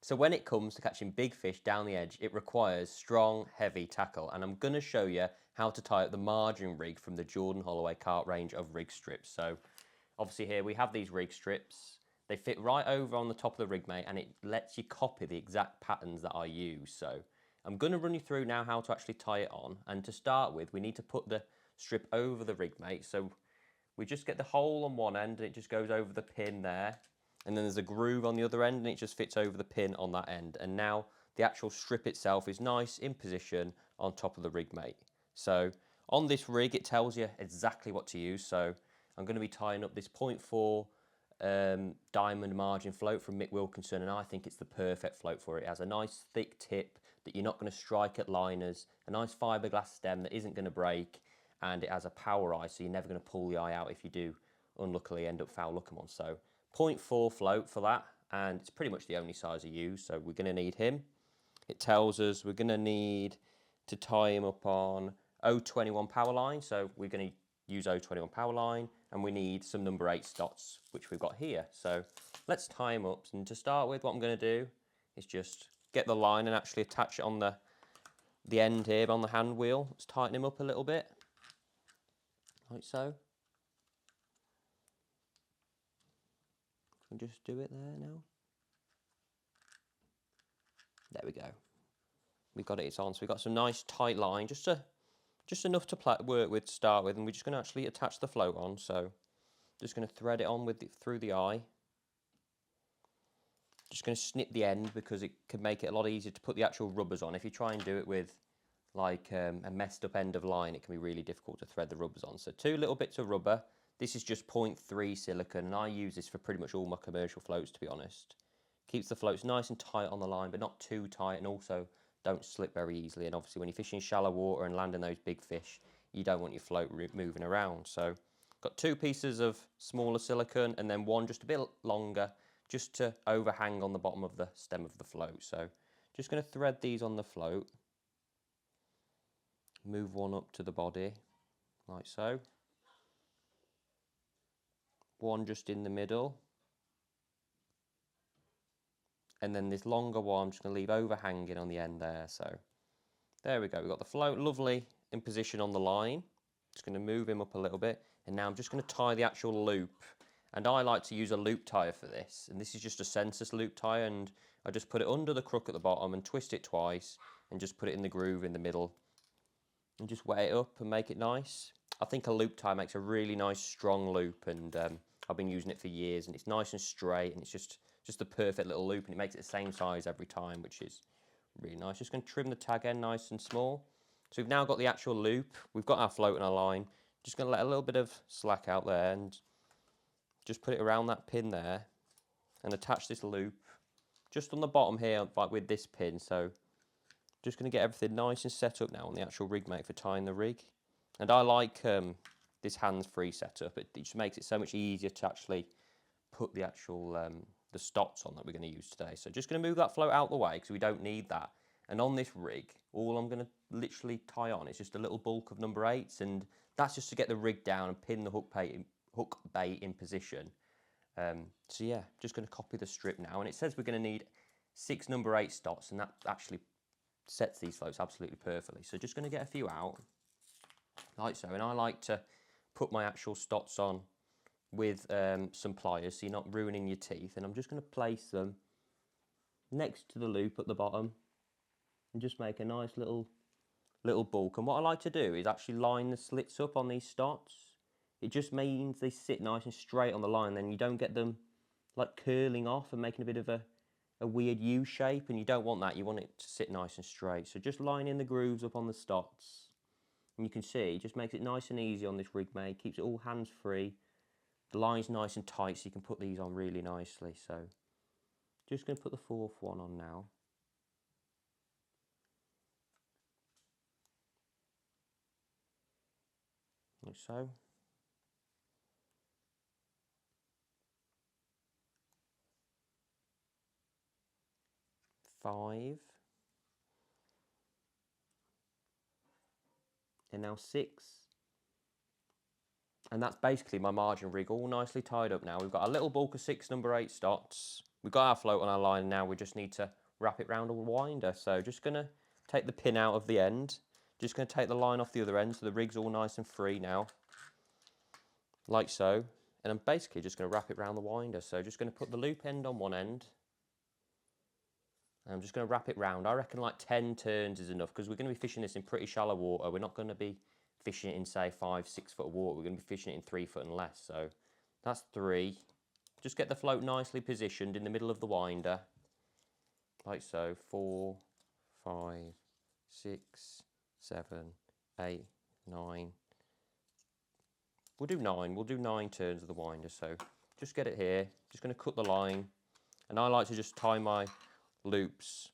So when it comes to catching big fish down the edge, it requires strong, heavy tackle. And I'm going to show you how to tie up the margin rig from the Jordan Holloway Carp range of rig strips. So obviously here we have these rig strips. They fit right over on the top of the rig mate, and it lets you copy the exact patterns that I use. So I'm going to run you through now how to actually tie it on. And to start with, we need to put the strip over the rig mate. So we just get the hole on one end and it just goes over the pin there. And then there's a groove on the other end and it just fits over the pin on that end. And now the actual strip itself is nice in position on top of the rig mate. So on this rig, it tells you exactly what to use. So I'm going to be tying up this 0.4 diamond margin float from Mick Wilkinson, and I think it's the perfect float for it. It has a nice thick tip that you're not going to strike at liners, a nice fiberglass stem that isn't going to break, and it has a power eye, so you're never going to pull the eye out if you do unluckily end up foul looking one. So 0.4 float for that, and it's pretty much the only size I use, so we're going to need him. It tells us we're going to need to tie him up on 021 power line, so we're going to use 021 power line, and we need some number 8 dots, which we've got here. So let's tie him up, and to start with, what I'm going to do is just get the line and actually attach it on the end here on the hand wheel. Let's tighten him up a little bit, like so. And just do it there now. There we go. We've got it on, so we've got some nice tight line, just enough to work with to start with, and we're just going to actually attach the float on. So just going to thread it on through the eye. Just going to snip the end because it can make it a lot easier to put the actual rubbers on. If you try and do it with like a messed up end of line, it can be really difficult to thread the rubbers on. So 2 little bits of rubber. This is just 0.3 silicone, and I use this for pretty much all my commercial floats, to be honest. Keeps the floats nice and tight on the line, but not too tight, and also don't slip very easily. And obviously when you're fishing shallow water and landing those big fish, you don't want your float moving around. So got 2 pieces of smaller silicone and then one just a bit longer, just to overhang on the bottom of the stem of the float. So just going to thread these on the float. Move one up to the body, like so. One just in the middle. And then this longer one I'm just going to leave overhanging on the end there. So there we go. We've got the float lovely in position on the line. Just going to move him up a little bit. And now I'm just going to tie the actual loop. And I like to use a loop tire for this. And this is just a census loop tire. And I just put it under the crook at the bottom and twist it twice. And just put it in the groove in the middle. And just wet it up and make it nice. I think a loop tie makes a really nice strong loop, and I've been using it for years, and it's nice and straight, and it's just the perfect little loop, and it makes it the same size every time, which is really nice. Just going to trim the tag end nice and small. So we've now got the actual loop. We've got our float and our line. Just going to let a little bit of slack out there and just put it around that pin there and attach this loop just on the bottom here, like with this pin. So just going to get everything nice and set up now on the actual rig mate for tying the rig. And I like this hands-free setup. It just makes it so much easier to actually put the actual the stots on that we're going to use today. So just going to move that float out the way because we don't need that. And on this rig, all I'm going to literally tie on is just a little bulk of number 8s, and that's just to get the rig down and pin the hook bait in position. So yeah, just going to copy the strip now, and it says we're going to need 6 number 8 stots, and that actually sets these floats absolutely perfectly. So just going to get a few out, like so. And I like to put my actual stots on with some pliers so you're not ruining your teeth. And I'm just going to place them next to the loop at the bottom and just make a nice little bulk. And what I like to do is actually line the slits up on these stots. It just means they sit nice and straight on the line, then you don't get them like curling off and making a bit of a weird U shape, and you don't want that. You want it to sit nice and straight. So just line in the grooves up on the stots, and you can see it just makes it nice and easy on this rig mate. Keeps it all hands free. The line's nice and tight, so you can put these on really nicely. So just going to put the 4th one on now, like so. Five, and now 6, And that's basically my margin rig all nicely tied up now. We've got our little bulk of 6 number 8 stots. We've got our float on our line, and now we just need to wrap it round a winder. So just going to take the pin out of the end. Just going to take the line off the other end so the rig's all nice and free now. Like so. And I'm basically just going to wrap it round the winder. So just going to put the loop end on one end. And I'm just going to wrap it round. I reckon like 10 turns is enough because we're going to be fishing this in pretty shallow water. We're not going to be fishing it in, say, 5, 6 foot of water. We're going to be fishing it in 3 foot and less. So that's 3. Just get the float nicely positioned in the middle of the winder. Like so. 4, 5, 6, 7, 8, 9. We'll do 9. We'll do 9 turns of the winder. So just get it here. Just going to cut the line. And I like to just tie my loops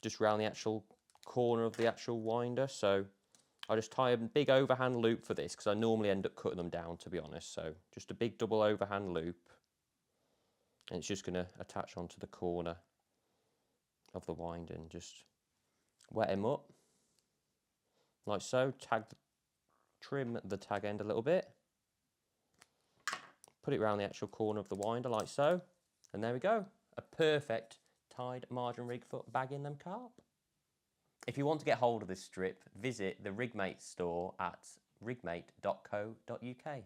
just around the actual corner of the actual winder. So I just tie a big overhand loop for this because I normally end up cutting them down, to be honest. So just a big double overhand loop, and it's just going to attach onto the corner of the winder and just wet him up like so. Trim the tag end a little bit, put it around the actual corner of the winder like so, and there we go, a perfect tied margin rig for bagging them carp. If you want to get hold of this strip, visit the Rigmate store at rigmate.co.uk.